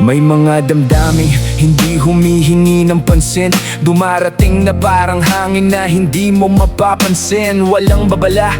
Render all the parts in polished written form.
May mga damdaming hindi humihingi ng pansin, dumarating na parang hangin na hindi mo mapapansin. Walang babala,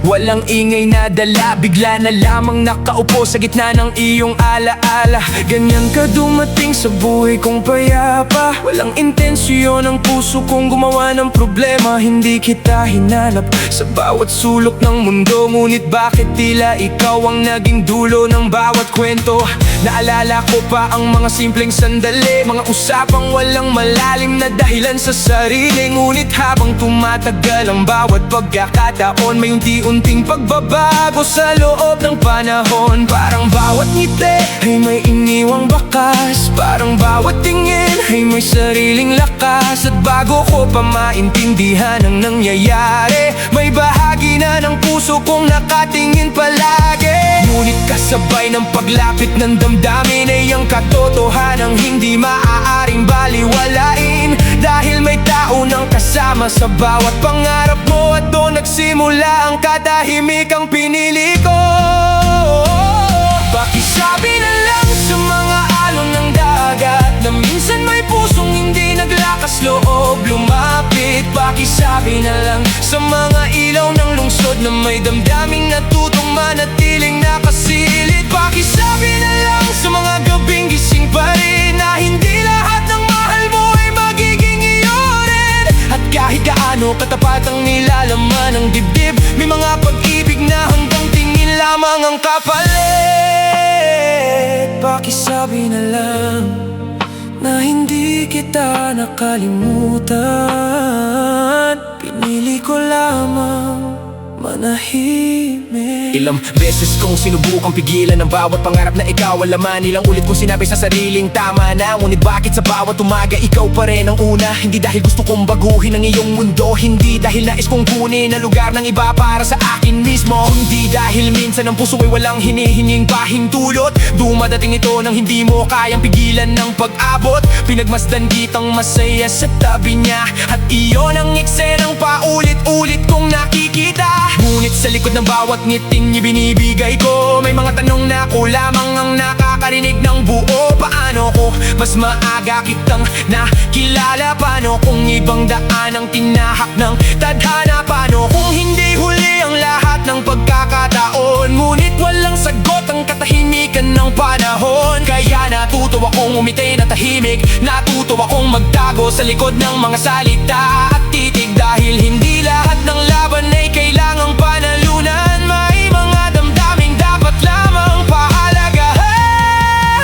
walang ingay na dala, bigla na lamang nakaupo sa gitna ng iyong alaala. Ganyan ka dumating sa buhay kong payapa, walang intensyon ang puso kong gumawa ng problema. Hindi kita hinanap sa bawat sulok ng mundo, ngunit bakit tila ikaw ang naging dulo ng bawat kwento? Naalala ko pa ang mga simpleng sandali, mga usapang walang malalim na dahilan sa sarili. Ngunit habang tumatagal ang bawat pagkakataon, may unti-unting pagbabago sa loob ng panahon. Parang bawat ngiti ay may iniwang bakas, parang bawat tingin ay may sariling lakas. At bago ko pa maintindihan ang nangyayari, may bahagi na ng puso kong nakatingin palagi. Ngunit kasabay ng paglapit ng damdamin ay ang katotohanang hindi maaaring baliwalain. Dahil may tao nang kasama sa bawat pangarap mo, at doon nagsimula ang katahimikang pinili ko. Pakisabi na lang sa mga alon ng dagat na minsan may pusong hindi naglakas loob lumapit. Pakisabi na lang sa mga ilaw ng lungsod na may damdaming natutong manatiling nakasilid. Pakisabi na lang sa mga gabing gising pa rin na hindi lahat ng mahal mo ay magiging iyo rin. At kahit gaano katapat ang nilalaman ng dibdib, may mga pag-ibig na hanggang tingin lamang ang kapalit. Pakisabi na lang na hindi kita nakalimutan, pinili ko lamang manahimik. Ilang beses kong sinubukang pigilan ang bawat pangarap na ikaw ang laman. Ilang ulit kong sinabi sa sariling tama na, ngunit bakit sa bawat umaga ikaw pa rin ang una? Hindi dahil gusto kong baguhin ang iyong mundo, hindi dahil nais kong kunin ang lugar ng iba para sa akin mismo, hindi dahil minsan ang puso ay walang hinihinging pahintulot. Dumadating ito nang hindi mo kayang pigilan ng pag-abot. Pinagmasdan kitang masaya sa tabi niya, at iyon ang eksenang paulit-ulit kong nakikita. Ngunit sa likod ng bawat ngiting ibinibigay ko, may mga tanong na ako lamang ang nakakarinig ng buo. Paano ko mas maaga kitang nakilala? Paano kung ibang daan ang tinahak ng tadhana? Paano kung hindi huli ang lahat ng pagkakataon? Ngunit walang sagot ang katahimikan ng panahon. Kaya natuto akong umiti na tahimik, natuto akong magtago sa likod ng mga salita at titig. Dahil hindi lahat ng laban ay kailangang panalunan, may mga damdaming dapat lamang pahalagahan.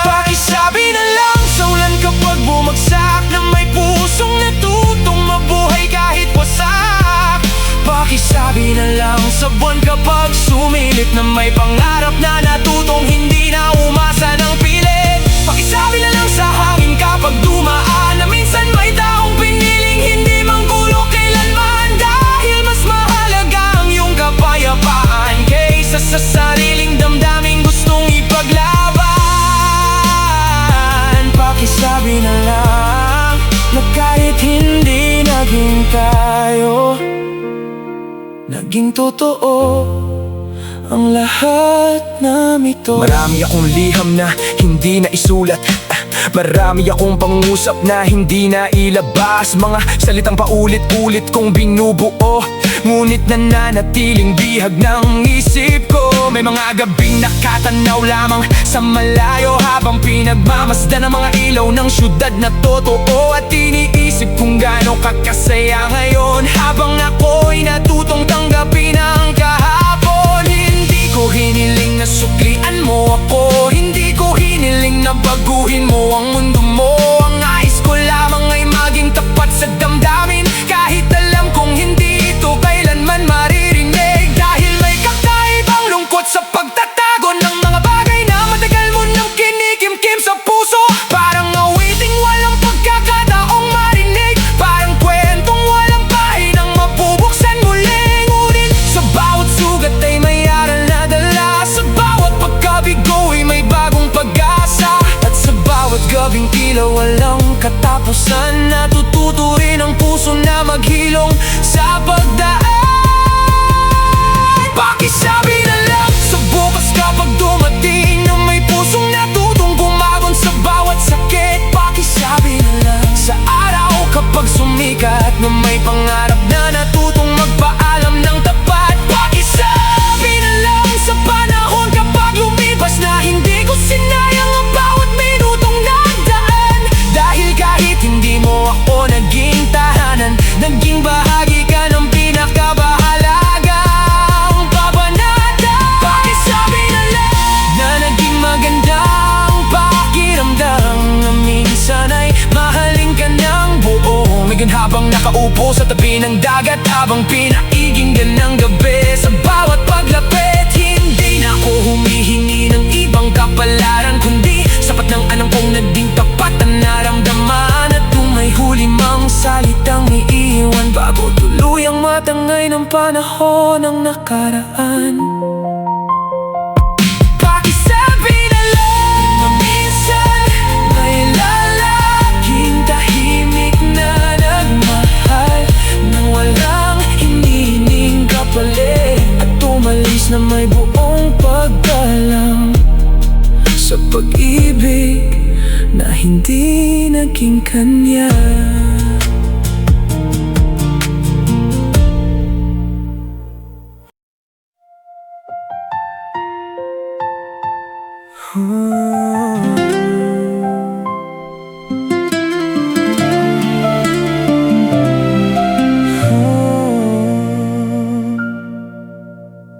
Pakisabi na lang sa ulan kapag bumagsak, na may pusong natutong mabuhay kahit wasak. Pakisabi na lang sa buwan kapag sumilip, na may pangarap na natutong hindi na umasa ng pilit. Pakisabi na lang sa hangin kapag dumaan, na minsan may taong piniling hindi manggulo kailanman. Dahil mas mahalaga ang iyong kapayapaan kaysa sa sariling damdaming gustong ipaglaban. Pakisabi na lang na kahit hindi naging tayo, naging totoo ang lahat na ito. Marami akong liham na hindi na isulat, marami akong pangusap na hindi na ilabas. Mga salitang paulit-ulit kong binubuo, ngunit nananatiling bihag ng isip ko. May mga gabing nakatanaw lamang sa malayo, habang pinagmamasdan ang mga ilaw ng syudad na totoo. At iniisip kung gaano kakasaya ngayon, habang ako'y natutong tanggapin ang kahapon. Hindi ko hiniling na suklian mo ako, hindi ko hiniling na baguhin mo ang mundo mo. Ang nais ko lamang ay maging tapat sa damdamin, kahit alam kong hindi ito kailanman maririnig. Dahil may kakaibang lungkot sa pagtatago ng mga bagay na matagal mo nang kinikimkim sa puso. Parang awiting walang pagkakataong marinig, parang kwentong walang pahinang mabubuksan muli. Ngunit sa bawat sugat ay may aral na dala, sa bawat pagkabigo ay may bagong pag-asa, at sa bawat gabing ilaw walang katapusan. Natututo rin ang puso na maghilom sa pagdaan. Pakisabi na lang sa bukas kapag dumating, na may pusong natuto umuupo sa tabi ng dagat habang pinaiginggan ng gabi. Sa bawat paglapit, hindi na ako humihingi ng ibang kapalaran, kundi sapat ng anang kong naging tapat na naramdaman. At kung may huli mang salitang iiwan bago tuluyang matangay ng panahon ng nakaraan, pakisabi na lang na minsan may lalaking tahimik na nagmahal nang walang hinihining kapalit, at umalis na may buong paggalang sa pag-ibig na hindi naging kanya.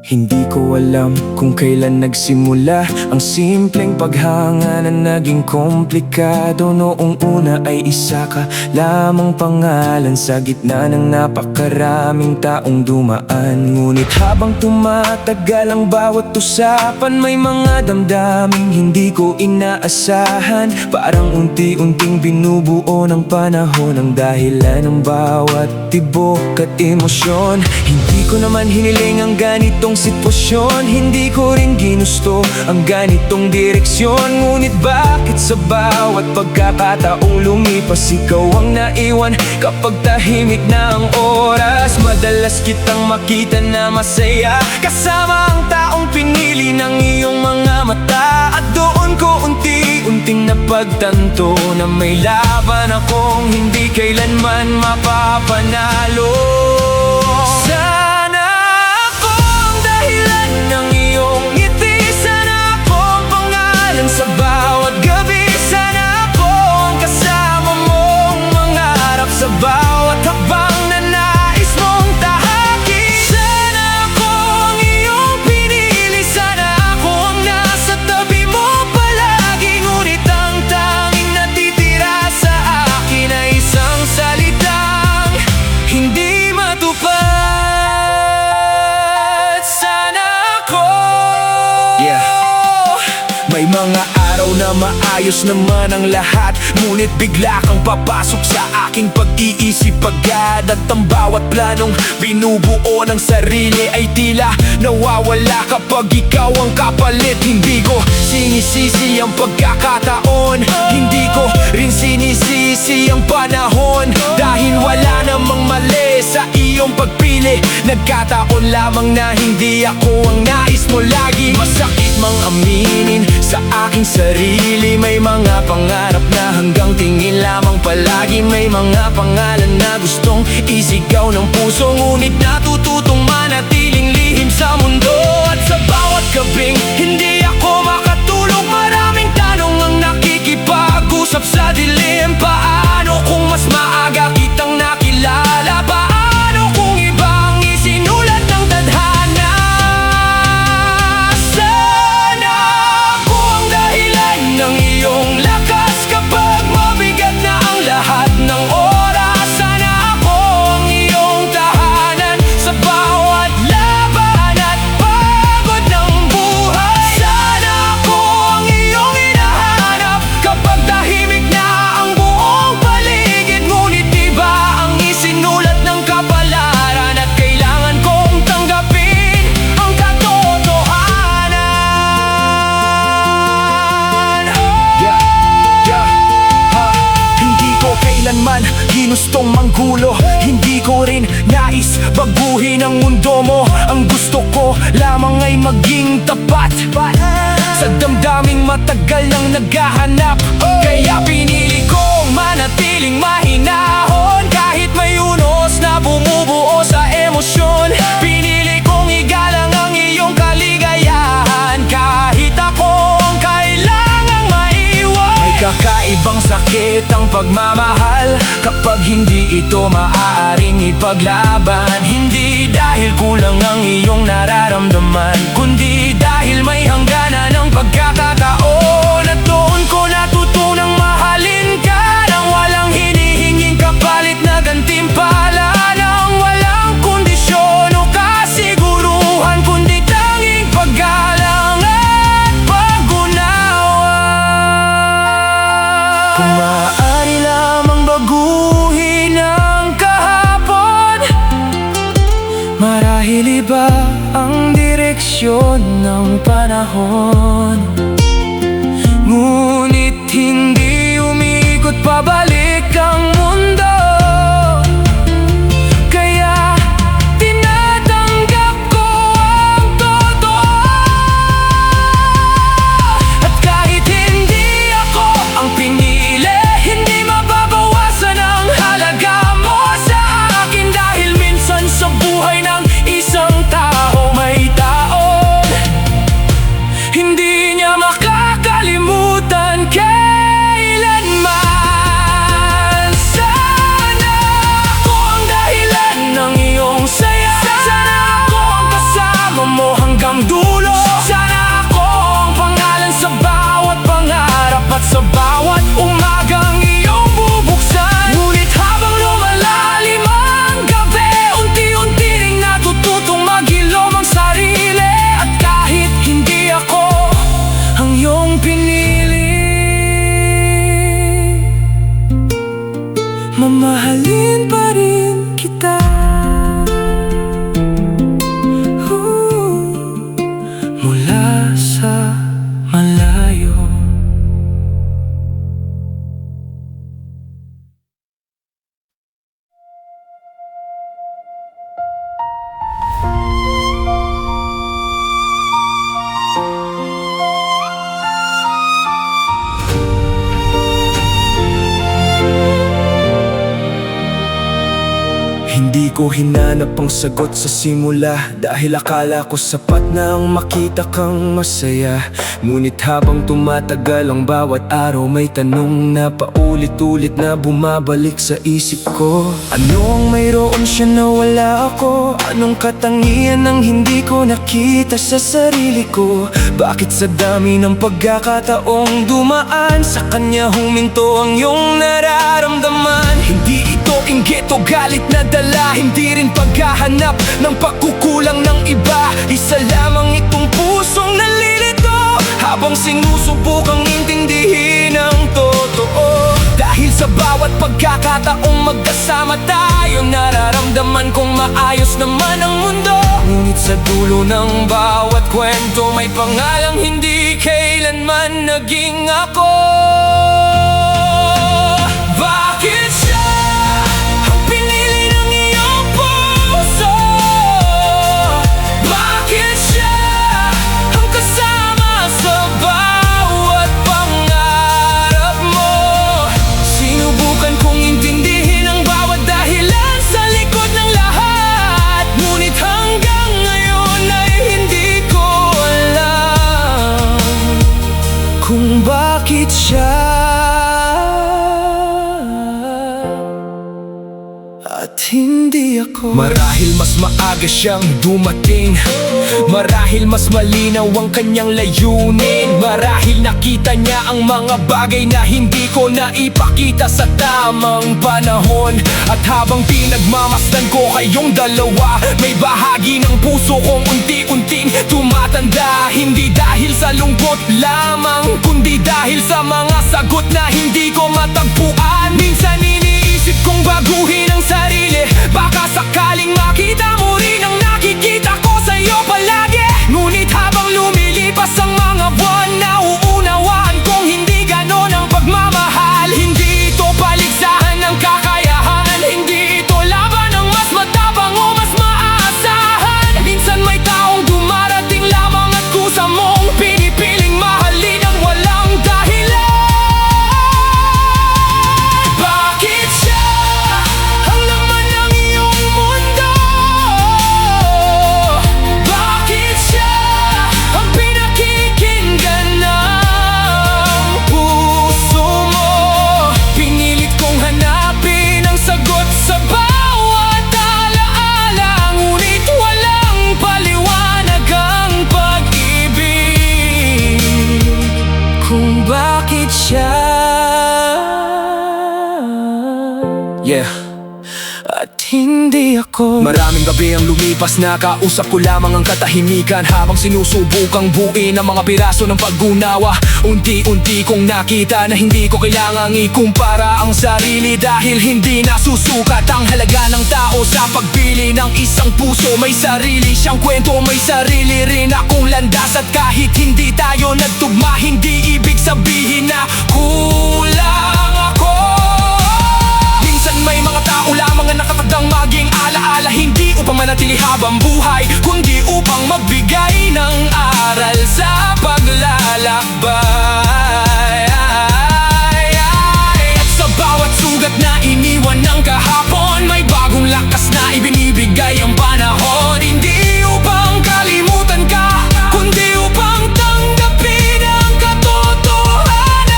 Hindi ko alam kung kailan nagsimula ang simpleng paghanga na naging komplikado. Noong una ay isa ka lamang pangalan sa gitna ng napakaraming taong dumaan. Ngunit habang tumatagal ang bawat usapan, may mga damdaming hindi ko inaasahan. Parang unti-unting binubuo ng panahon ang dahilan ng bawat tibok at emosyon. Hindi ko naman hiniling ang ganitong sitwasyon, hindi ko rin ginusto ang ganitong direksyon. Ngunit bakit sa bawat pagkakataong lumipas, ikaw ang naiwan kapag tahimik na ang oras? Madalas kitang makita na masaya kasama ang taong pinili ng iyong mga mata, at doon ko unti-unting napagtanto na may laban akong hindi kailanman mapapanalo. Ng iyong ngiti, sana ako ang pangalan sa bawat gabi. Sana ako ang kasama mong mangarap sa bawat habang na nais mong tahakin. Sana ako ang iyong pinili, sana ako ang nasa tabi mo palagi. Ngunit ang tanging natitira sa akin ay isang salitang hindi matupad. May mga araw na maayos naman ang lahat, ngunit bigla kang papasok sa aking pag-iisip agad. At ang bawat planong binubuo ng sarili ay tila nawawala kapag ikaw ang kapalit. Hindi ko sinisisi ang pagkakataon, hindi ko rin sinisisi ang panahon, dahil wala namang mali sa iyong pagpili. Nagkataon lamang na hindi ako ang nais mo lagi. Masakit mang aminin sa aking sarili, may mga pangarap na hanggang tingin lamang palagi. May mga pangalan na gustong isigaw ng puso, ngunit natututong manatiling lihim sa mundo. At sa bawat gabing hindi ako makatulog, maraming tanong ang nakikipag-usap sa dilim. Paano kung mas maaga kitang nakilala? Paano kung ibang isinulat ng tadhana? Sana ako ang dahilan ng iyong lakas kapag mabigat na ang lahat ng oras. Sana ako ang iyong tahanan sa bawat laban at pagod ng buhay. Sana ako ang iyong hinahanap kapag tahimik na ang buong paligid. Ngunit iba ang isinulat ng kapalaran, at kailangan kong tanggapin ang katotohanan. Hindi ko kailanman ginustong manggulo, hindi ko rin nais baguhin ang mundo mo. Ang gusto ko lamang ay maging tapat sa damdaming matagal nang naghahanap. Kaya pinili kong manatiling mahinahon kahit may unos na bumubuo sa emosyon. Pinili kong igalang ang iyong kaligayahan kahit ako ang kailangang maiwan. May kakaibang sakit ang pagmamahal kapag hindi ito maaaring ipaglaban. Hindi dahil kulang ang iyong nararamdaman, kundi dahil may hangganan ng pagkakataon. At doon ko natutunang mahalin ka nang walang hinihinging kapalit na gantimpala. baguhin ang kahapon. Marahil iba ang direksyon ng panahon, ngunit hindi umikot pabalik ang mundo. Kaya tinatanggap ko ang totoo. At kahit hindi ako ang pinili, hindi mababawasan ang halaga mo sa akin. Dahil minsan sa buhay ng isang tao may taon hindi niya makakalimutan kailanman. Sana ako ang dahilan ng iyong saya. Sana ako ang kasama mo hanggang dulo. Sana ako ang pangalan sa bawat pangarap at sa bawat umagang iyong bubuksan. Ngunit habang lumalalim ang gabi, unti-unti ring natututong maghilom ang sarili. At kahit hindi ako ang iyong pinili, mamahalin pa rin kita. Mula sa malayo. Hindi ko hinanap ang sagot sa simula, dahil akala ko sapat na ang makita kang masaya. Ngunit habang tumatagal ang bawat araw, may tanong na paulit-ulit na bumabalik sa isip ko. Anong mayroon siya na wala ako? Anong katangian ang hindi ko nakita sa sarili ko? Bakit sa dami ng pagkakataong dumaan, sa kanya huminto ang iyong nararamdaman? Hindi ito inggit o galit na dala, hindi rin paghahanap ng pagkukulang ng iba. Isa lamang itong pusong nalilito habang sinusubukang intindihin ang totoo. Dahil sa bawat pagkakataong magkasama tayo, nararamdaman kong maayos naman ang mundo. Ngunit sa dulo ng bawat kwento, may pangalang hindi kailanman naging ako. Bakit siya ang pinili ng iyong puso? Bakit siya ang kasama sa bawat pangarap mo? Sinubukan kong intindihin ang bawat dahilan sa likod ng lahat, ngunit hanggang ngayon ay hindi ko alam kung bakit siya at hindi ako. Marahil mas maaga siyang dumating, marahil mas malinaw ang kanyang layunin, marahil nakita niya ang mga bagay na hindi ko naipakita sa tamang panahon. At habang pinagmamasdan ko kayong dalawa, may bahagi ng puso kong unti-unting tumatanda. Hindi dahil sa lungkot lamang, kundi dahil sa mga sagot na hindi ko matagpuan. Minsan iniisip kong baguhin ang sarili, baka sakaling makita mo rin ang nakikita ko sa'yo palagi. Ngunit habang lumilipas ang mga buwan, nauunawaan kong hindi ganon ang pagmamahal. Hindi ito paligsahan ng kakayahan, hindi ito laban ng mas matapang o mas maaasahan. Minsan may taong dumarating lamang at kusa mong pinipiling mahalin ang walang dahilan. Bakit siya ang laman ng iyong mundo? Bakit siya ang pinakikinggan ng puso mo? Pinilit kong hanapin ang sagot sa bawat alaala, ngunit walang paliwanag ang pag-ibig kung bakit siya at hindi ako. Maraming gabi ang lumipas, nakausap ko lamang ang katahimikan habang sinusubukang buuin ang mga piraso ng pag-unawa. Unti-unti kong nakita na hindi ko kailangang ikumpara ang sarili dahil hindi nasusukat ang halaga ng tao sa pagpili ng isang puso. May sarili siyang kwento, may sarili rin akong landas, at kahit hindi tayo nagtugma, hindi ibig sabihin na kulang ako. Minsan may mga tao lamang ang nakatagdang maging alaala, hindi upang manatili habang buhay, kundi upang magbigay ng aral sa paglalakbay. At sa bawat sugat na iniwan ng kahapon, may bagong lakas na ibinibigay ang panahon. Hindi upang kalimutan ka, kundi upang tanggapin ang katotohanan.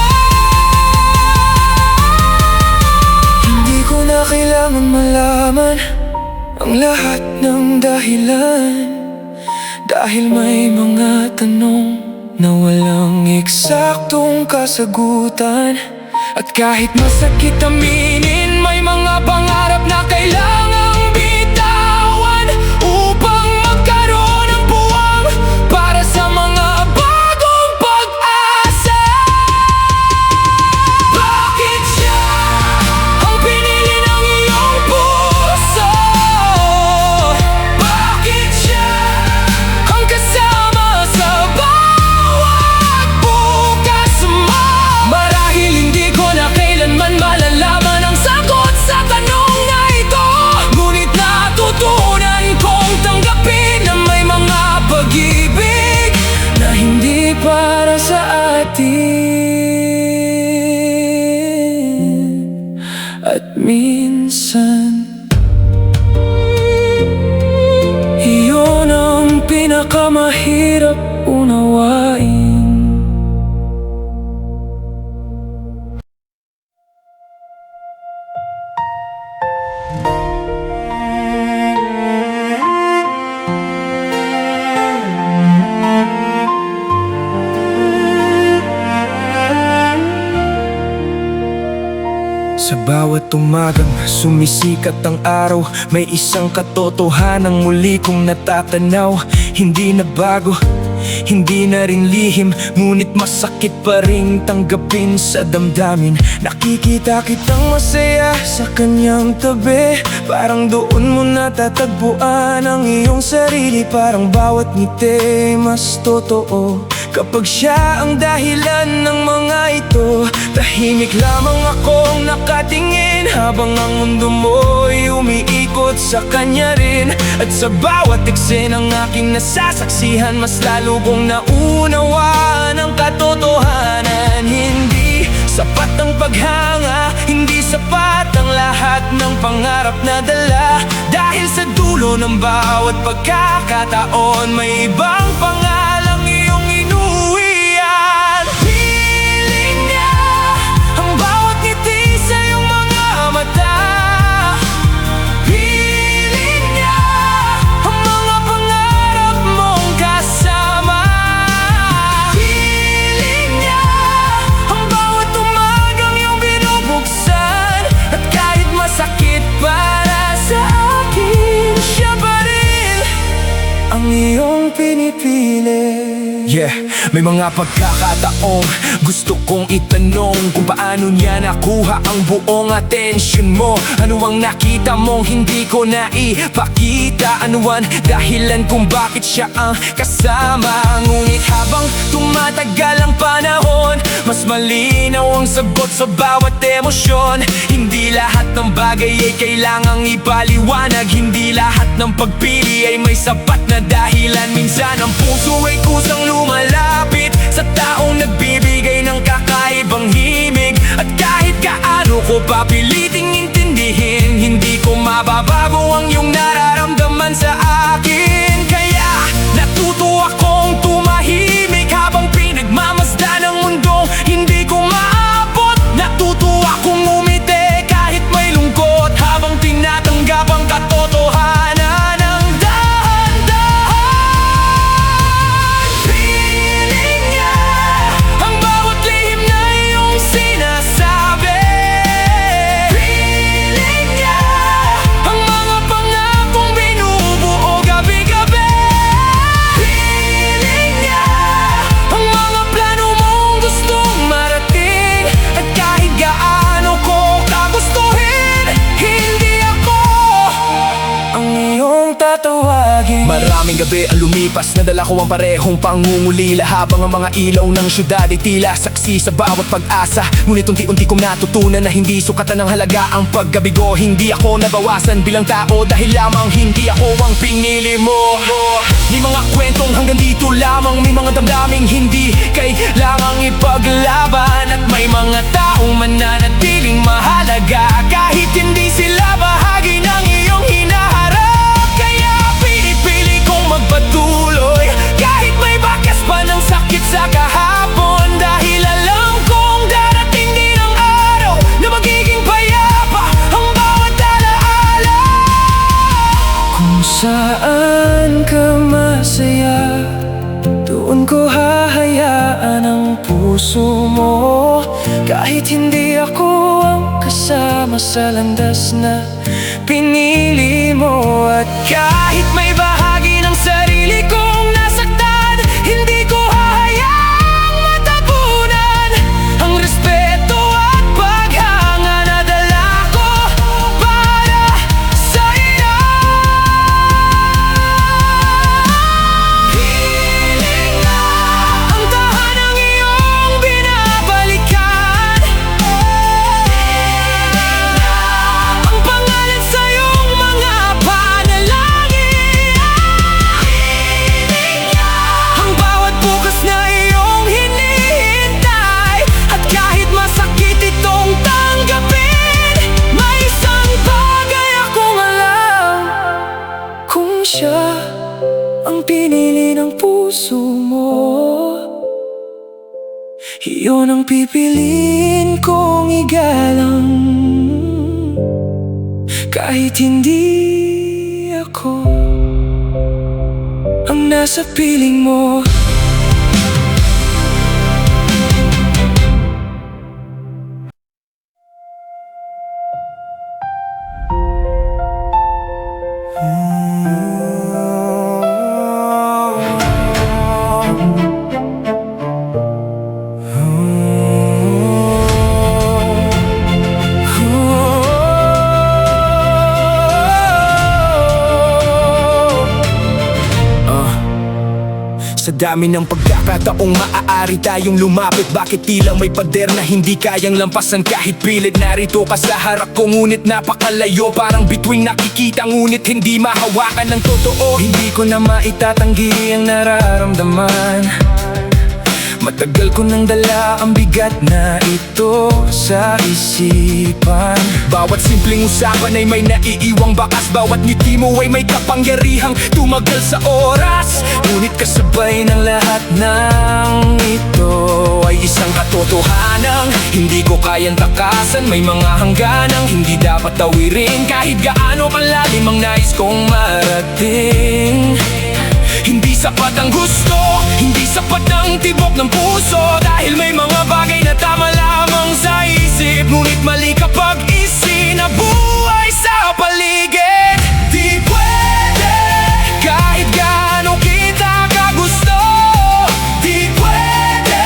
Hindi ko na kailangan malaman ang lahat ng dahilan, dahil may mga tanong na walang eksaktong kasagutan. At kahit masakit aminin, may mga pangarap na kailangang bitawan upang magkaroon ng buwang para sa mga bagong pag-asa. Bakit siya ang pinili ng iyong puso? Bakit siya ang kasama sa bawat bukas mo? Marahil hindi ko na kailanman malalaman ang sagot sa tanong na ito, ngunit natutunan kong tanggapin na may mga pag-ibig na hindi para sa atin. At minsan iyon ang pinakamahirap unawain. Sa bawat umagang sumisikat ang araw, may isang katotohanang muli kong natatanaw. Hindi na bago, hindi na rin lihim, ngunit masakit pa rin tanggapin sa damdamin. Nakikita kitang masaya sa kanyang tabi, parang doon mo natatagpuan ang iyong sarili. Parang bawat ngiti mas totoo kapag siya ang dahilan ng mga ito. Tahimik lamang akong nakatingin habang ang mundo mo'y umiikot sa kanya rin. At sa bawat eksenang aking nasasaksihan, mas lalo kong naunawaan ang katotohanan. Hindi sapat ang paghanga, hindi sapat ang lahat ng pangarap na dala, dahil sa dulo ng bawat pagkakataon may ibang pangalang iyong inuwian. Piling niya ang bawat ngiti sa iyong mga mata. Piling niya ang mga pangarap mong kasama. Piling niya ang bawat umagang iyong binubuksan, at kahit masakit para sa akin, siya pa rin ang iyong pinipili. Yeah, may mga pagkakataong gusto kong itanong kung paano niya nakuha ang buong atensyon mo. Ano ang nakita mong hindi ko naipakita? Ano ang dahilan kung bakit siya ang kasama? Ngunit habang tumatagal ang panahon, mas malinaw ang sagot sa bawat emosyon. Hindi lahat ng bagay ay kailangang ipaliwanag, hindi lahat ng pagpili ay may sapat na dahilan. Minsan ang puso ay kusang lumalapit sa taong nagbibigay ng kakaibang himig, at kahit kaano ko papiliting intindihin, hindi ko mababago ang iyong nararamdaman sa akin. Kaya natuto akong tumahimik habang pinagmamasdan ang mundo hindi ko maabot. Natuto akong umiti kahit may lungkot habang tinatanggap ang katotohanan ng dahan-dahan. Piling niya Maraming gabi ang lumipas, nadala ko ang parehong pangungulila, habang ang mga ilaw ng syudad ay tila saksi sa bawat pag-asa. Ngunit unti-unti kong natutunan na hindi sukatan ng halaga ang paggabigo. Hindi ako nabawasan bilang tao dahil lamang hindi ako ang pinili mo. May mga kwentong hanggang dito lamang, may mga damdaming hindi kailangang ipaglaban, at may mga taong mananatiling mahalaga kahit hindi sila bahagi ng iyong hinaharap. Kaya pinipili kong magpatuloy kahit may bakas pa ng sakit sa kahapon, dahil alam kong darating din ang araw na magiging payapa ang bawat alaala. Kung saan ka masaya, doon ko hahayaan ang puso mo. Kahit hindi ako ang kasama sa landas na pinili mo, at kahit may bahagi ng sarili kong nasaktan, hindi ko hahayaang matapunan ang respeto at paghanga na dala ko para sa iyo. Hiling na ang tahanang iyong binabalikan, ang pangalan sa iyong mga panalangin, ang bawat bukas na iyong hinihintay. At kahit masakit itong tanggapin, may isang bagay akong alam: kung siya ang pinili ng puso mo, iyon ang pipiliin kong igalang, kahit hindi ako ang nasa piling mo. Sa dami ng pagkakataong maaari tayong lumapit, bakit tila may pader na hindi kayang lampasan kahit pilit? Narito ka sa harap ko ngunit napakalayo, parang bituing nakikita ngunit hindi mahawakan ng totoo. Hindi ko na maitatanggi ang nararamdaman, matagal ko nang dala ang bigat na ito sa isipan. Bawat simpleng usapan ay may naiiwang bakas, bawat ngiti mo ay may kapangyarihang tumagal sa oras. Ngunit kasabay ng lahat ng ito ay isang katotohanang hindi ko kayang takasan. May mga hangganang hindi dapat tawirin, kahit gaano kalalim ang nais kong marating. Hindi sapat ang gusto, hindi sapat ang tibok ng puso, dahil may mga bagay na tama lamang sa isip, ngunit mali kapag isinabuhay sa paligid. Di pwede, kahit gaano kita kagusto. Di pwede,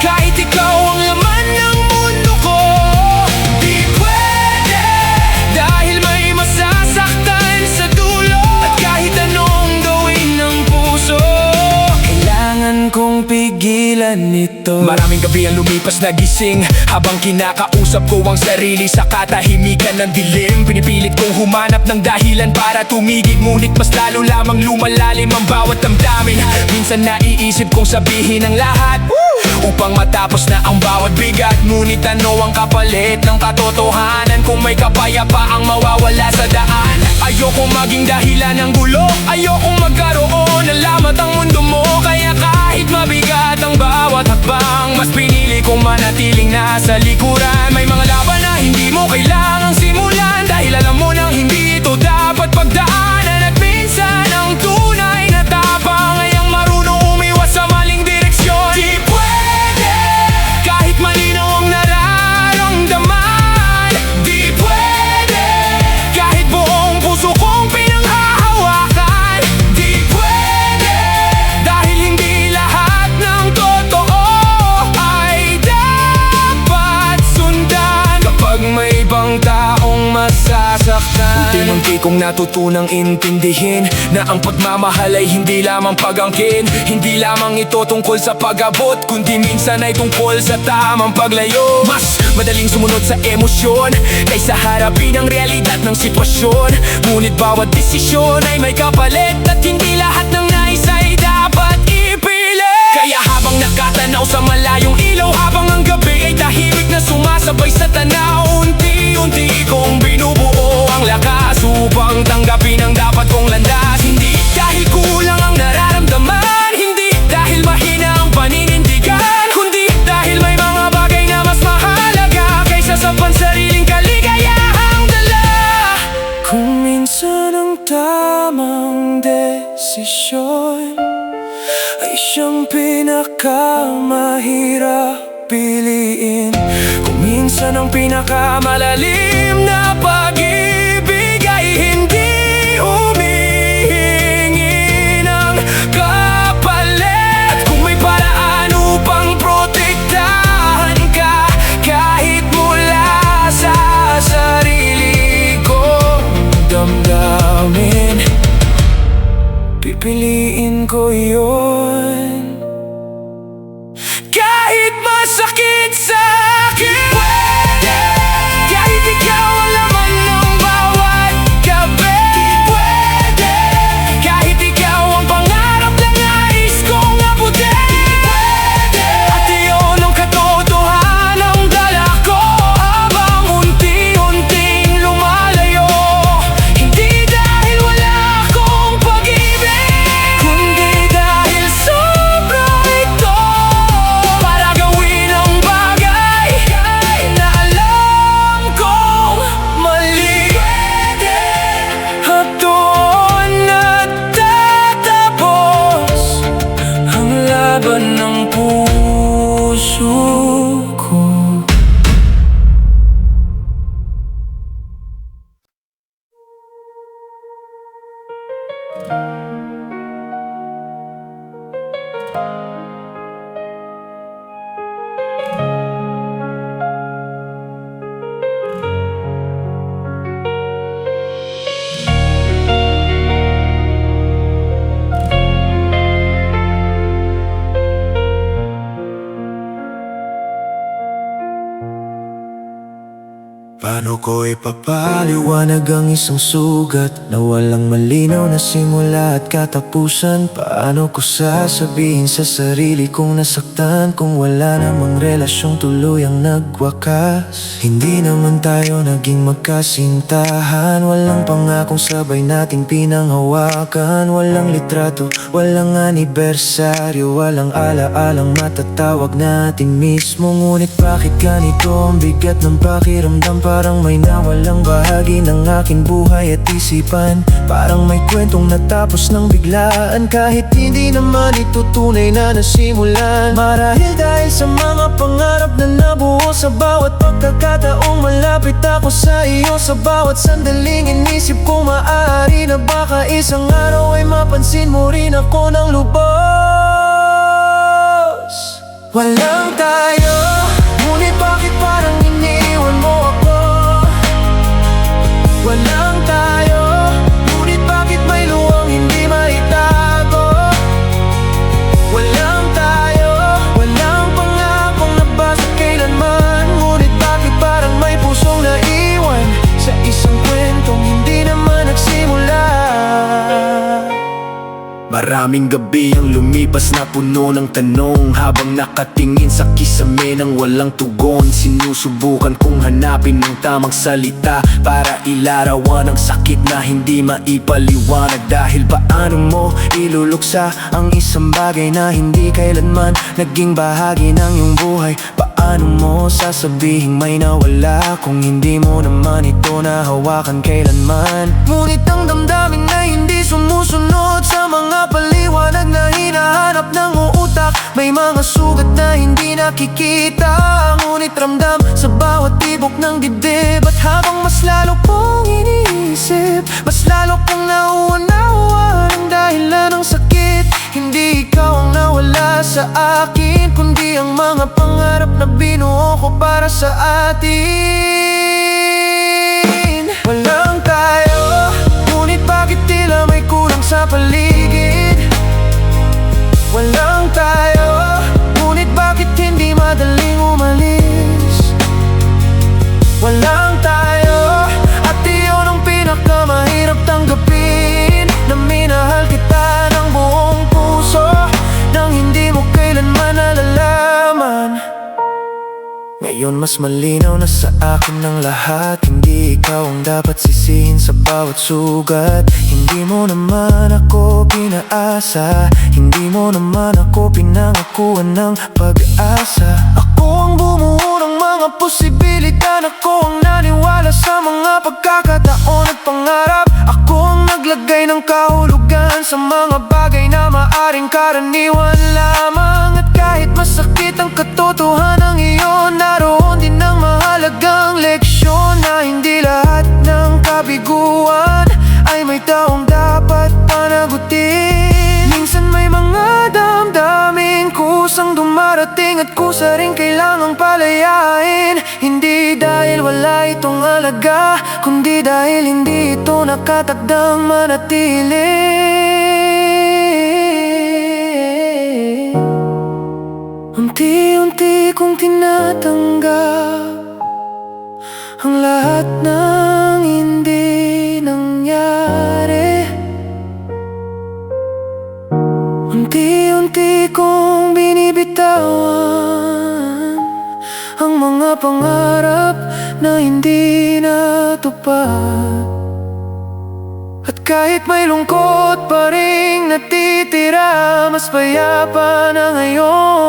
kahit ikaw ang laman ng mundo ko. Di pwede, dahil may masasaktan sa dulo, at kahit anong gawin ng puso, kailangan kong pigilan ito. Maraming gabi ang lumipas na gising, habang kinakausap ko ang sarili sa katahimikan ng dilim. Pinipilit kong humanap ng dahilan para tumigil, ngunit mas lalo lamang lumalalim ang bawat damdamin. Minsan naiisip kong sabihin ang lahat upang matapos na ang bawat bigat, ngunit ano ang kapalit ng katotohanan kung may kapayapaang mawawala sa daan? Ayokong maging dahilan ng gulo, ayokong magkaroon ng lamat ang mundo mo. Kaya kahit mabigat ang bawat hakbang, mas pinili kong manatiling nasa likuran. May mga laban na hindi mo kailangang simulan, dahil alam mo nang hindi ito dapat pagdaanan. At minsan ang tunay na tapang ay ang marunong umiwas sa maling direksyon. Di pwede, kahit malinaw ang nararamdaman. Di pwede, kahit buong puso kong pinanghahawakan. Di pwede, dahil hindi lahat ng totoo ay dapat sundan. Kapag may ibang taong masasaktan, nasasaktan. Unti-unti kong natutunang intindihin na ang pagmamahal ay hindi lamang pag-angkin. Hindi lamang ito tungkol sa pag-abot, kundi minsan ay tungkol sa tamang paglayo. Mas madaling sumunod sa emosyon kaysa harapin ang realidad ng sitwasyon. Ngunit bawat desisyon ay may kapalit, at hindi lahat ng nais ay dapat ipilit. Kaya habang nakatanaw sa malayong ilaw, habang ang gabi ay tahimik na sumasabay sa tanaw, unti-unti kong binubuo ang lakas upang tanggapin ang dapat kong landas. Hindi dahil kulang ang nararamdaman, hindi dahil mahina ang paninindigan, kundi dahil may mga bagay na mas mahalaga kaysa sa pansariling kaligayahang dala. Kung minsan ang tamang desisyon ay siyang pinakamahirap piliin, kung minsan ang pinakamalalim na pag-ibig ay hindi humihingi ng kapalit, kung may paraan upang protektahan ka kahit mula sa sarili kong damdamin, pipiliin ko yun kahit masakit sa'kin. Pwede, kahit ikaw ang laman ng bawat gabi. Pwede, kahit ikaw ang pangarap na nais kong abutin. Pwede, at iyon ang katotohanang dala ko habang unti-unting lumalayo. Hindi dahil wala akong pag-ibig, kundi dahil sobra ito para gawin ang bagay na alam kong mali. Pwede, at doon natatapos ang laban ng puso ko. Paano ko ipapaliwanag ang isang sugat na walang malinaw na simula at katapusan? Paano ko sasabihin sa sarili kong nasaktan kung wala namang relasyong tuluyang nagwakas? Hindi naman tayo naging magkasintahan, walang pangakong sabay nating pinanghawakan. Walang litrato, walang anibersaryo, walang alaalang matatawag natin mismo. Ngunit bakit ganito ang bigat ng pakiramdam? Parang may nawalang bahagi ng aking buhay at isipan. Parang may kwentong natapos ng biglaan, kahit hindi naman ito tunay na nasimulan. Marahil dahil sa mga pangarap na nabuo sa bawat pagkakataong malapit ako sa iyo, sa bawat sandaling inisip ko maaari na baka isang araw ay mapansin mo rin ako ng lubos. Walang tayo, ngunit bakit parang iniwan mo ako? Walang tayo, ngunit bakit may luwang hindi maitago? Walang tayo, walang pangakong nabasa kailanman, ngunit bakit parang may pusong naiwan sa isang kwentong hindi naman nagsimula? Maraming gabi ang lumipas na puno ng tanong, habang nakatingin sa kisame ng walang tugon. Sinusubukan kong hanapin ng tamang salita para ilarawan ang sakit na hindi maipaliwanag. Dahil paano mo iluluksa ang isang bagay na hindi kailanman naging bahagi ng iyong buhay? Paano mo sasabihin may nawala kung hindi mo naman ito nahawakan kailanman? Ngunit ang damdamin na hindi sumusunod sa mga paliwanag na hinahanap ng utak, may mga sugat na hindi nakikita, ngunit ramdam sa bawat tibok ng dibdib. At habang mas lalo kong iniisip, mas lalo kong nauunawa ang dahilan ng sakit. Hindi ikaw ang nawala sa akin, kundi ang mga pangarap na binuo ko para sa atin. Walang Ngayon mas malinaw na sa akin ng lahat. Hindi ikaw ang dapat sisihin sa bawat sugat. Hindi mo naman ako pinaasa, hindi mo naman ako pinangakuan ng pag-asa. Ako ang bumuo ng mga posibilidad, ako ang naniwala sa mga pagkakataon at pangarap. Ako ang naglagay ng kahulugan sa mga bagay na maaring karaniwan lamang. At kahit masakit ang katotohanan iyon, naroon din ang mahalagang leksyon na hindi lahat ng kabiguan ay may taong dapat panagutin. Minsan may mga damdaming kusang dumarating at kusa rin kailangang palayain. Hindi dahil wala itong alaga, kundi dahil hindi ito nakatakdang manatili. Unti-unti kong tinatanggap ang lahat ng hindi nangyari. Unti-unti kong binibitawan ang mga pangarap na hindi natupad. At kahit may lungkot pa ring natitira, mas payapa na ngayon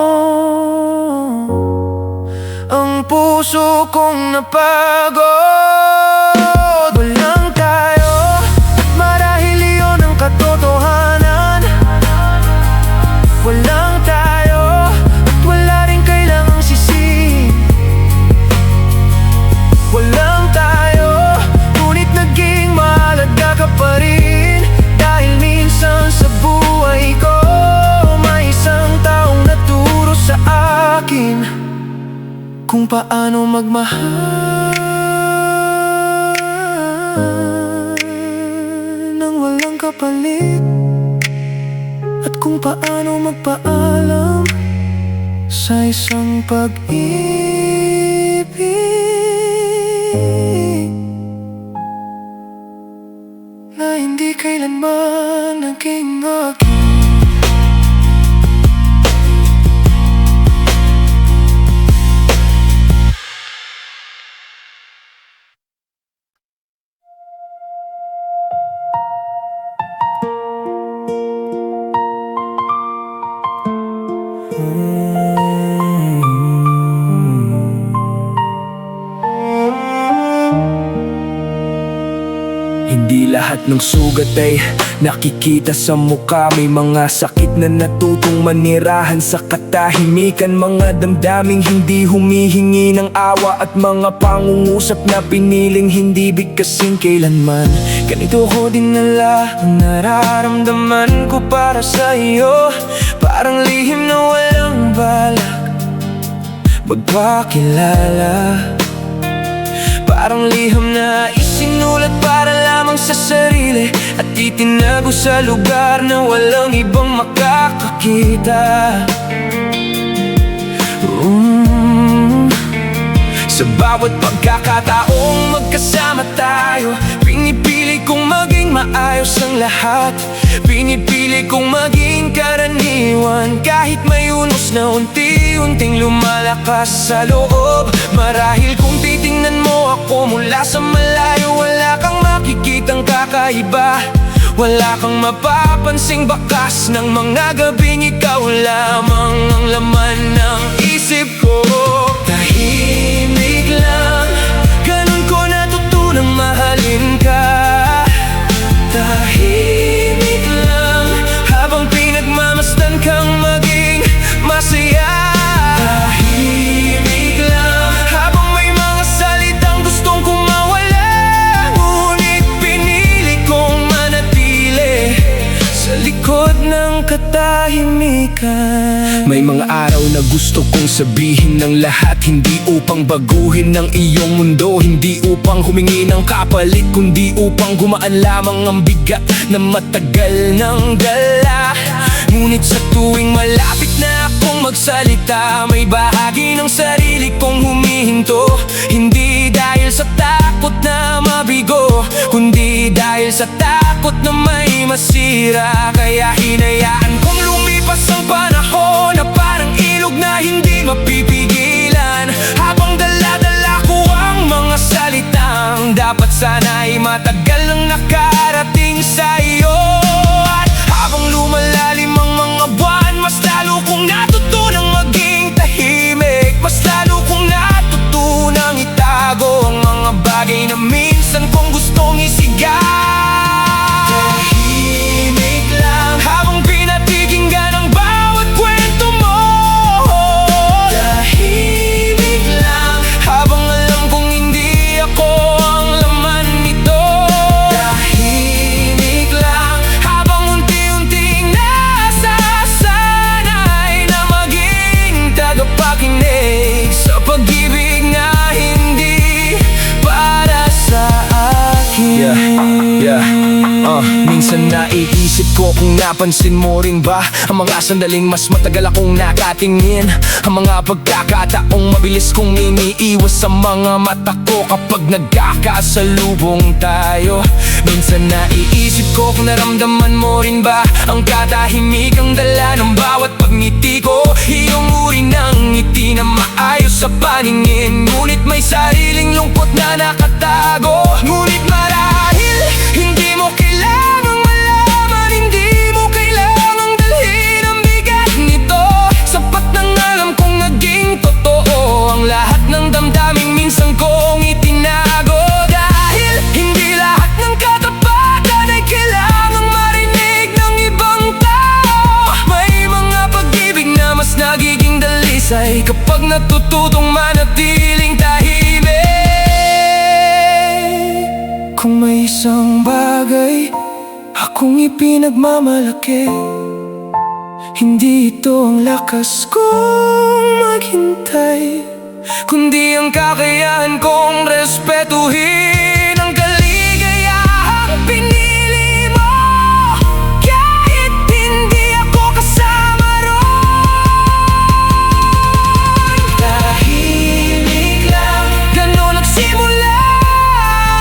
ang puso kong napagod. Walang tayo, marahil iyon ang katotohanan. Walang tayo, at wala rin kailangang sisihin. Walang tayo, ngunit naging mahalaga ka pa rin. Dahil minsan sa buhay ko may isang taong naturo sa akin kung paano magmahal nang walang kapalit, at kung paano magpaalam sa isang pag-ibig na hindi kailanman naging akin. Hindi lahat ng sugat ay nakikita sa mukha. May mga sakit na natutong manirahan sa katahimikan. Mga damdaming hindi humihingi ng awa, at mga pangungusap na piniling hindi bigkasin kailanman. Ganito ko dinala ang nararamdaman ko para sa iyo. Parang lihim na walang balak magpakilala. Parang liham na isinulat para lamang sa sarili, at itinago sa lugar na walang ibang makakakita. Sa bawat pagkakataong magkasama tayo, pinipili kong maging maayos ang lahat. Pinipili kong maging karaniwan, kahit may unos na unti-unting lumalakas sa loob. Marahil kung titingnan mo ako mula sa malayo, wala kang makikitang kakaiba. Wala kang mapapansing bakas ng mga gabing ikaw lamang ang laman ng isip ko. Tahimik lang, ganun ko natutunang mahalin ka. Tahimik lang, habang pinagmamasdan kang maging masaya. Tahimik lang, habang may mga salitang gustong kumawala, ngunit pinili kong manatili sa likod ng katahimikan. May mga araw na gusto kong sabihin ng lahat, hindi upang baguhin ang iyong mundo, hindi upang humingi ng kapalit, kundi upang gumaan lamang ang bigat na matagal ng dala. Ngunit sa tuwing malapit na akong magsalita, may bahagi ng sarili kong humihinto. Hindi dahil sa takot na mabigo, kundi dahil sa takot na may masira. Kaya hinayaan kong lumipas ang panahon na parang ilog na hindi mapipigilan, habang sana'y matagal nang nakarating sa'yo. At habang lumalalim ang mga buwan, mas lalo kong natutunang maging tahimik. Mas lalo kong natutunang itago ang mga bagay na minsan kong gustong isigaw. Tahimik lang habang pinatiginggan ang bawat kwento mo. Tahimik lang habang alam kong hindi ako ang laman nito. Tahimik lang habang unti-unting nasasanay na maging tagapakinig sa pag-ibig na hindi para sa akin. Minsan naiisip ko kung napansin mo rin ba ang mga sandaling mas matagal akong nakatingin, ang mga pagkakataong mabilis kong iniiwas sa mga mata ko kapag nagkakasalubong tayo. Minsan naiisip ko kung naramdaman mo rin ba ang katahimikang dala ng bawat pagngiti ko. Iyong uri ng ngiti na maayos sa paningin, ngunit may sariling lungkot na nakatago. Ngunit marahil hindi mo kailangang malaman, hindi mo kailangang dalhin ang bigat nito. Sapat nang alam kong naging totoo ang lahat ng damdaming minsan kong itinago. Dahil hindi lahat ng katapatan ay kailangang marinig ng ibang tao. May mga pag-ibig na mas nagiging dalisay kapag natututong manatiling tahimik. Kung may isang bagay akong ipinagmamalaki, hindi ito ang lakas kong maghintay, kundi ang kakayahan kong respetuhin ang kaligayahang pinili mo. Kahit hindi ako kasama ron, tahimik lang, ganun nagsimula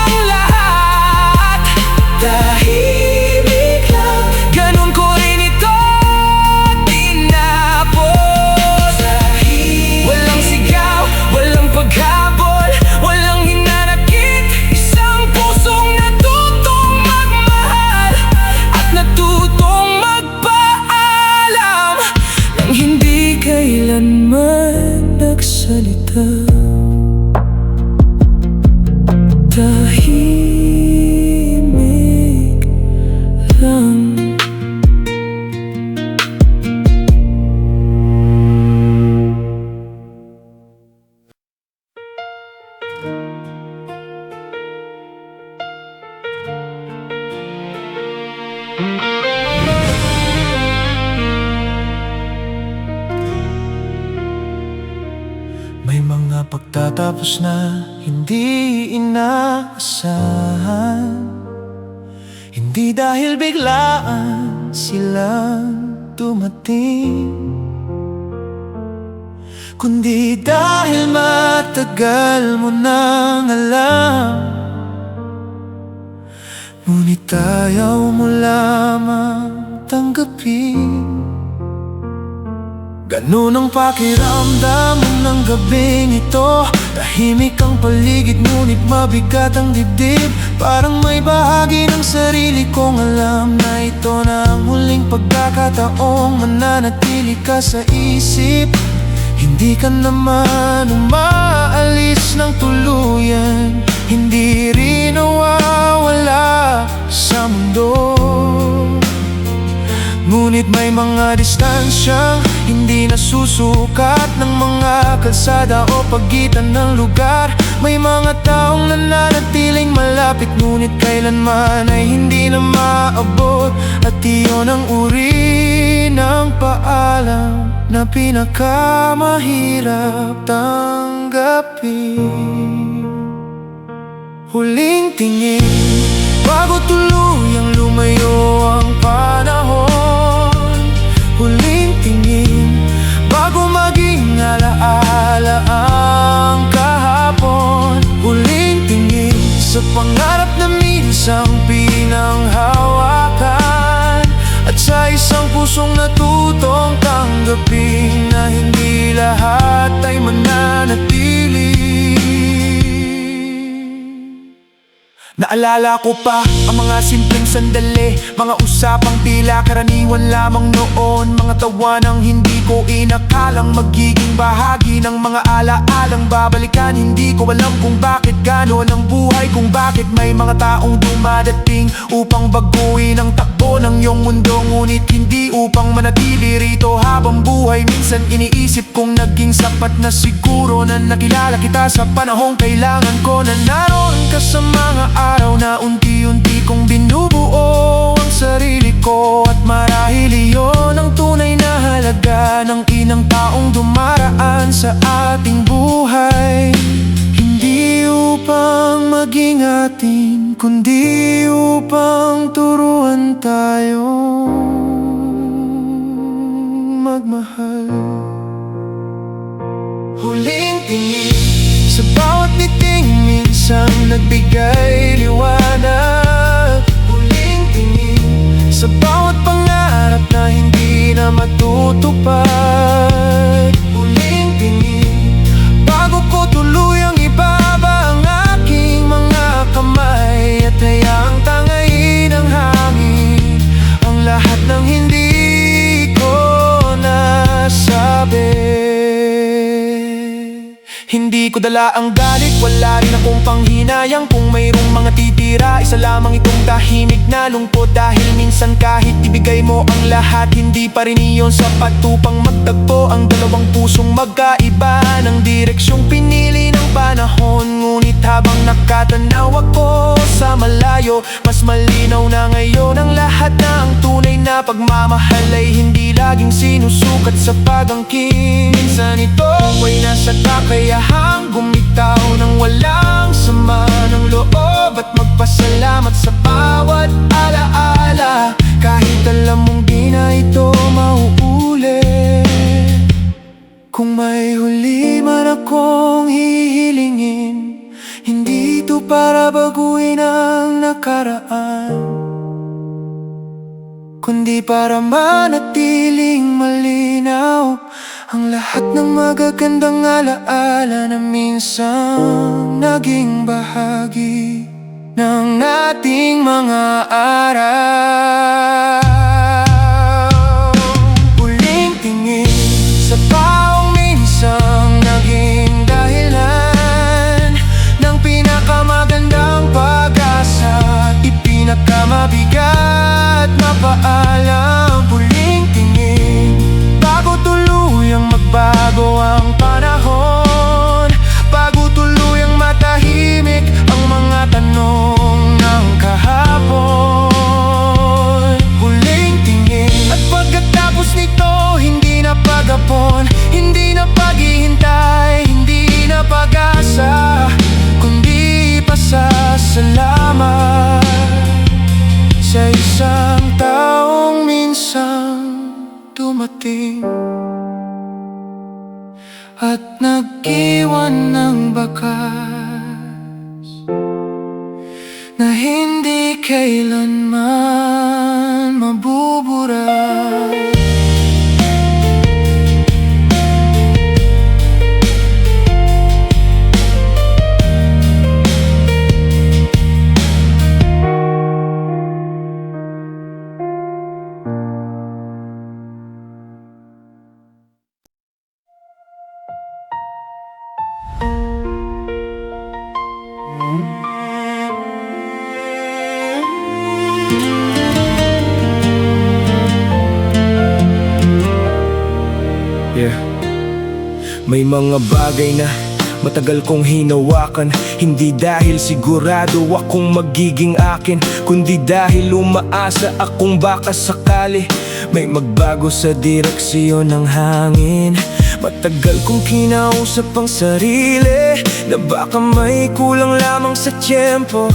ang lahat. Tahimik lang, ganun ko rin ito tinapos. Walang sigaw, walang paghabol, walang hinanakit, isang pusong natutong magmahal at natutong magpaalam nang hindi kailanman nagsalita. Tahimik lang. May mga pagtatapos na hindi inaasahan, hindi dahil biglaan silang dumating, kundi dahil matagal mo nang alam. Ngunit ayaw mo lamang tanggapin. Ganun ang pakiramdam ng gabing ito. Tahimik ang paligid ngunit mabigat ang dibdib. Parang may bahagi ng sarili kong alam na ito na ang huling pagkakataong mananatili ka sa isip. Hindi ka naman umaalis ng tuluyan, hindi rin nawawala sa mundo. Ngunit may mga distansyang hindi nasusukat ng mga kalsada o pagitan ng lugar. May mga taong nananatiling malapit ngunit kailanman ay hindi na maabot. At iyon ang uri ng paalam na pinakamahirap tanggapin. Huling tingin bago tuluyang lumayo ang panahon. Huling tingin bago maging alaala ang kahapon. Huling tingin sa pangarap na minsang pinanghawakan, at sa isang pusong natutong tanggapin na hindi lahat ay mananatili. Naalala ko pa ang mga simpleng sandali, mga usapang tila karaniwan lamang noon, mga tawanang hindi ko inakalang magiging bahagi ng mga alaalang babalikan. Hindi ko alam kung bakit gano'n ang buhay, kung bakit may mga taong dumadating upang baguhin ang takbo ng iyong mundo, ngunit hindi upang manatili rito habang buhay. Minsan iniisip kong naging sapat na siguro na nakilala kita sa panahong kailangan ko, na naroon ka sa mga araw na unti-unti kong binubuo ang sarili ko. At marahil iyon ang tunay na halaga ng inang taong dumaraan sa ating buhay. Hindi upang maging atin, kundi upang turuan tayo magmahal. Huling tingin sa bawat niting minsan nagbigay liwanag. Huling tingin sa bawat pangarap na hindi na matutupad. Huling tingin bago ko tuluyang ibaba ang aking mga kamay, at hayaang tangayin ng hangin ang lahat ng hindi ko nasabi. Hindi ko dala ang galit, wala rin akong panghinayang. Kung mayroong mga titira, isa lamang itong tahimik na lungkot. Dahil minsan kahit ibigay mo ang lahat, hindi pa rin iyon sapat upang magtagpo ang dalawang pusong magkaiba ng direksyong pinili ng panahon. Ngunit habang nakatanaw ako sa malayo, mas malinaw na ngayon ang lahat, na ang tunay na pagmamahal ay hindi laging sinusukat sa pag-angkin. Minsan ito ay nasa kakayahang gumitaw ng walang sama ng loob, at magpasalamat sa bawat alaala, kahit alam mong di na ito mauulit. Kung may huli man akong hihilingin, hindi ito para baguhin ang nakaraan, kundi para manatiling malinaw ang lahat ng magagandang alaala na minsan naging bahagi ng ating mga araw. Huling tingin sa taong minsang naging dahilan ng pinakamagandang pag-asa, ipinakamabigat na paalam. Huling tingin bago tuluyang magbago ang panahon, bago tuluyang matahimik ang mga tanong ng kahapon. Huling tingin, at pagkatapos nito hindi na pag-apon, hindi na paghihintay, hindi na pag-asa, kundi pasasalamat sa isang taong minsang dumating at nag-iwan ng bakas na hindi kailanman mabubura. May mga bagay na matagal kong hinawakan, hindi dahil sigurado akong magiging akin, kundi dahil umaasa akong baka sakali may magbago sa direksyon ng hangin. Matagal kong kinausap ang sarili na baka may kulang lamang sa tiyempo,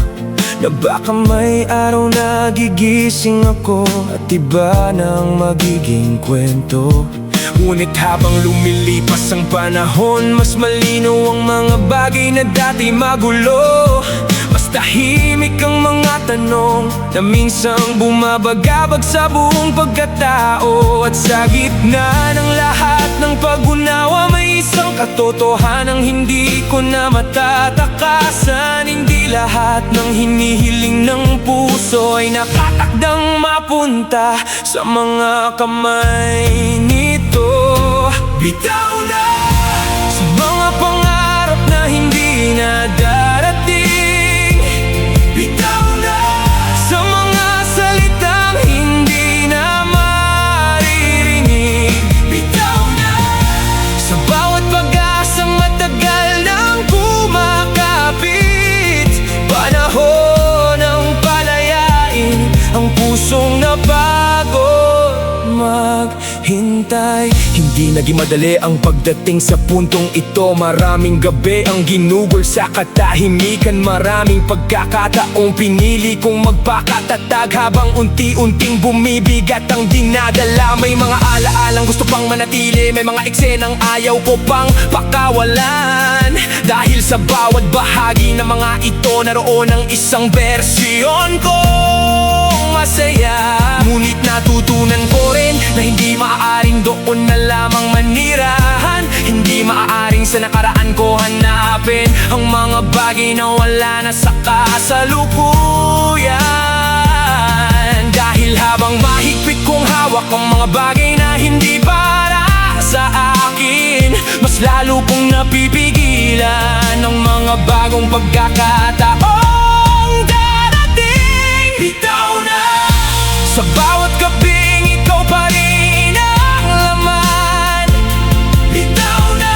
na baka may araw na gigising ako at iba nang magiging kwento. Ngunit habang lumilipas ang panahon, mas malinaw ang mga bagay na dati magulo. Mas tahimik ang mga tanong na minsang bumabagabag sa buong pagkatao. At sa gitna ng lahat ng pag-unawa, may isang katotohanang hindi ko na matatakasan. Hindi lahat ng hinihiling ng puso ay nakatakdang mapunta sa mga kamay nito. Bitaw na sa mga pangarap na hindi na darating. Bitaw na sa mga salitang hindi na maririnig. Bitaw na sa bawat pag-asang matagal nang kumakapit. Panahon ng palayain ang pusong napagod maghintay. Hindi naging madali ang pagdating sa puntong ito. Maraming gabi ang ginugol sa katahimikan. Maraming pagkakataong pinili kong magpakatatag habang unti-unting bumibigat ang dinadala. May mga alaalang gusto pang manatili, may mga eksenang ayaw ko pang pakawalan. Dahil sa bawat bahagi ng mga ito, naroon ang isang bersyon ko masaya. Ngunit natutunan ko rin na hindi maaaring doon na lamang manirahan. Hindi maaaring sa nakaraan ko hanapin ang mga bagay na wala na sa kasalukuyan. Dahil habang mahigpit kong hawak ang mga bagay na hindi para sa akin, mas lalo kong napipigilan ang mga bagong pagkakataong darating. Bitaw na sa bawat gabing ikaw pa rin ang laman. Bitaw na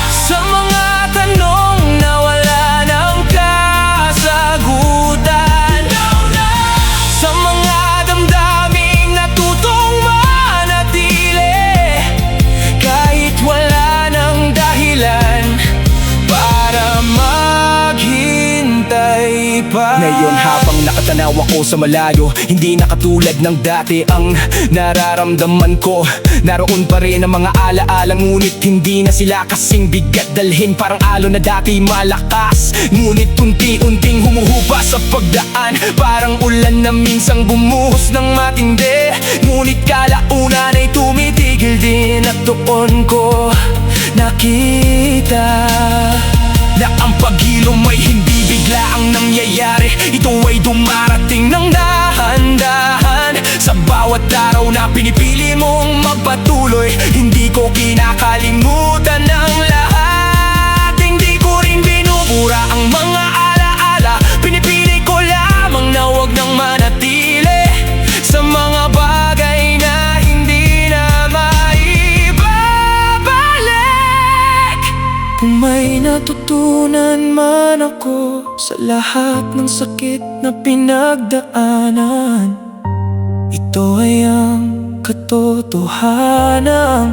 sa mga tanong na wala ng kasagutan. Bitaw na sa mga damdaming natutong manatili kahit wala ng dahilan para maghintay pa. Ngayon habang nakatanaw ako sa malayo, hindi na katulad ng dati ang nararamdaman ko. Naroon pa rin ang mga alaala, ngunit hindi na sila kasing bigat dalhin. Parang alon na dati malakas, ngunit unti-unting humuhupa sa pagdaan. Parang ulan na minsang bumuhos ng matindi, ngunit kalaunan ay tumitigil din. At doon ko nakita na ang paghilom ay hindi bigla ang nangyayari. Ito ay dumarating ng dahan-dahan. Sa bawat araw na pinipili mong magpatuloy, hindi ko kinakalimutan ang lahat. Hindi ko rin binubura ang mga alaala. Pinipili ko lamang na huwag nang manatili sa mga bagay na hindi na maibabalik. Kung may natutunan man ako sa lahat ng sakit na pinagdaanan, ito ay ang katotohanan.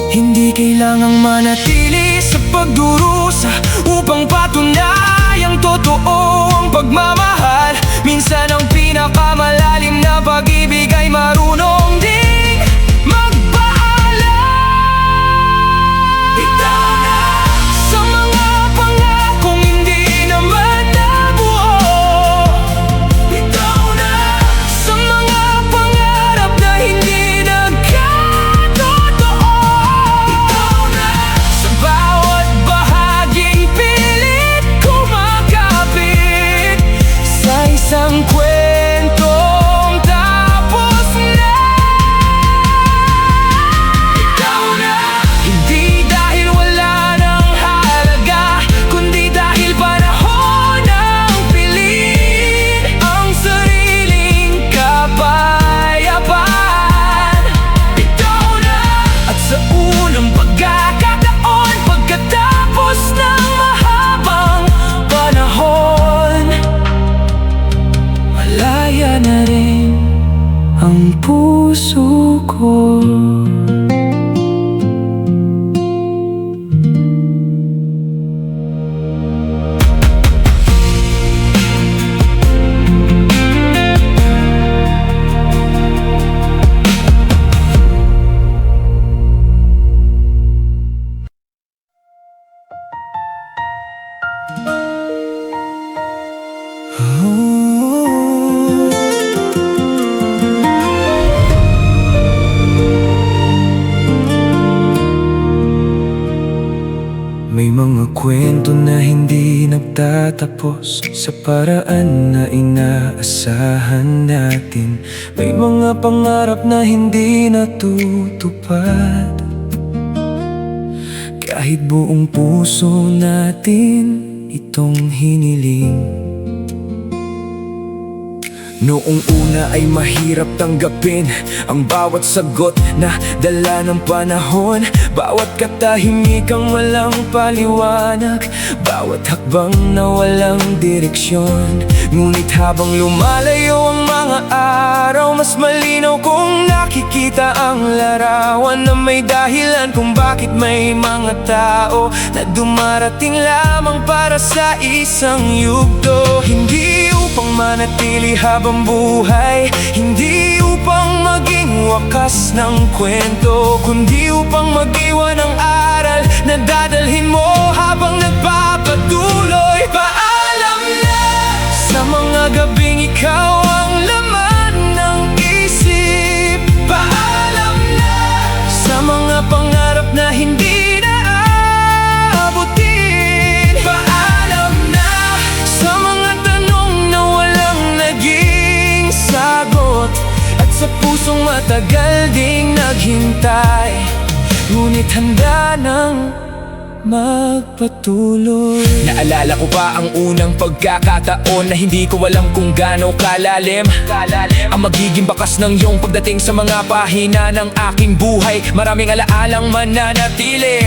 Hindi kailangang manatili sa pagdurusa upang patunayang totoo ang pagmamahal. Minsan ang pinakamalalim na pag-ibig ay marunong ding magpaalam. Bitaw na sa mga pangakong hindi naman nabuo. Bitaw na sa mga pangarap na hindi nagkatotoo. Bitaw na sa May mga kwento na hindi nagtatapos sa paraan na inaasahan natin. May mga pangarap na hindi natutupad, kahit buong puso natin itong hiniling. Noong una ay mahirap tanggapin ang bawat sagot na dala ng panahon. Bawat katahimikang walang paliwanag, bawat hakbang na walang direksyon. Ngunit habang lumalayo ang mga araw, mas malinaw kung nakikita ang larawan na may dahilan kung bakit may mga tao na dumarating lamang para sa isang yugto. Hindi upang manatili habang buhay, hindi upang maging wakas ng kwento, kundi upang mag-iwan ng aral na dadalhin mo habang nagpapatuloy. Paalam na sa mga gabing ikaw ang laman ng isip. Paalam na sa mga pangarap na hindi naabutin. Paalam na sa mga tanong na walang naging sagot, at sa pusong matagal ding naghintay, ngunit handa nang magpatuloy. Naalala ko pa ang unang pagkakataon na hindi ko alam kung gaano kalalim ang magiging bakas ng iyong pagdating sa mga pahina ng aking buhay. Maraming alaalang mananatili,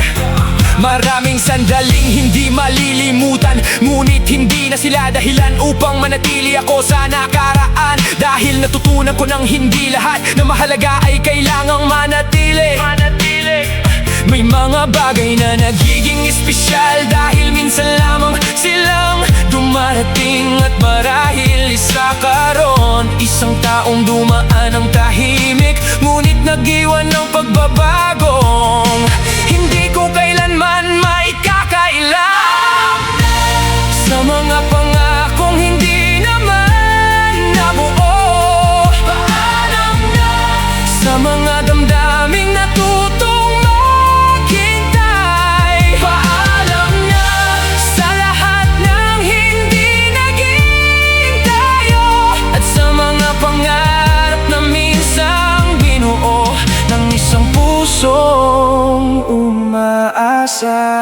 maraming sandaling hindi malilimutan, ngunit hindi na sila dahilan upang manatili ako sa nakaraan. Dahil natutunan ko ng hindi lahat na mahalaga ay kailangang manatili. May mga bagay na nagiging espesyal dahil minsan lamang silang dumarating, at marahil isa ka ron, isang taong dumaan ng tahimik, ngunit nag-iwan ng pagbabagong hindi ko kailanman maikakailang. Sa mga pangakong hindi naman nabuo, paalam na sa mga damdaming natutong maghintay. Paalam na sa lahat ng hindi naging tayo, at sa mga pangarap na minsang binuo ng isang pusong umaasa.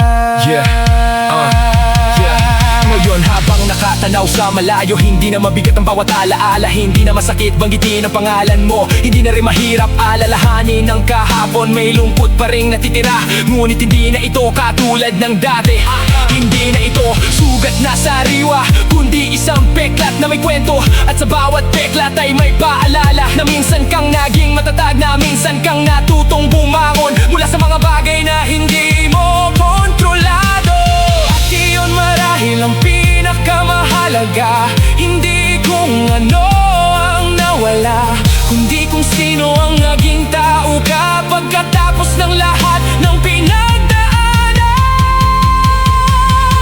Ngayon habang nakatanaw sa malayo, hindi na mabigat ang bawat alaala, hindi na masakit banggitin ang pangalan mo, hindi na rin mahirap alalahanin ng kahapon. May lungkot pa rin natitira, ngunit hindi na ito katulad ng dati. Hindi na ito sugat na sariwa, kundi isang peklat na may kwento, at sa bawat peklat ay may paalala na minsan kang naging matatag, na minsan kang natutong bumangon mula sa mga bagay na hindi mo kontrolado. At iyon marahil ang pinakamahalaga, hindi kung ano ang nawala, kundi kung sino ang naging tao ka pagkatapos ng lahat ng pinagdaanan.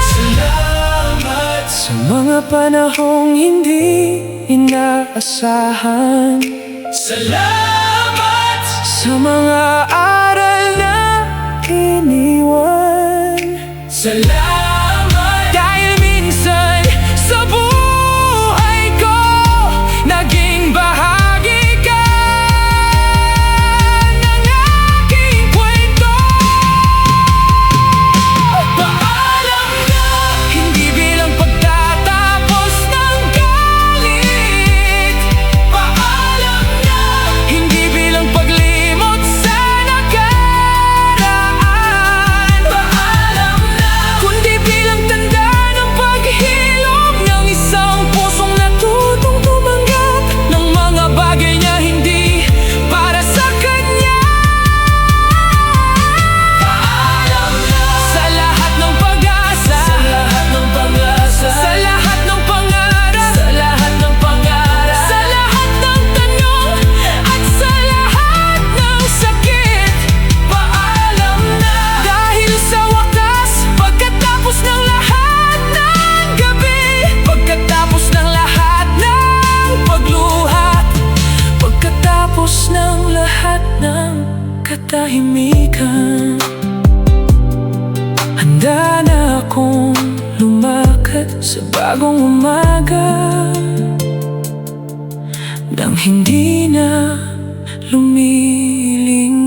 Salamat sa mga panahong hindi inaasahan. Salamat sa mga aral na iniwan. Salamat dahil minsan sa buhay ko naging bahagi ka ng aking kwento. Paalam na hindi bilang pagtatapos ng galit. Paalam na hindi bilang paglimot sa nakaraan. Paalam na kundi bilang tanda ng paghilom ng isang pusong natutong tumanggap ng mga bagay niya hindi para sa kanya. Paalam na sa lahat ng pag-asa, sa lahat ng pag-asa, sa lahat ng pangarap, sa lahat ng pangarap, sa lahat ng tanong at sa lahat ng sakit. Paalam na dahil sa wakas, pagkatapos ng lahat ng gabi, pagkatapos ng lahat ng pagluha, pagkatapos ng lahat ng katahimikan, Handa na akong lumakad sa bagong umaga, nang hindi na lumiling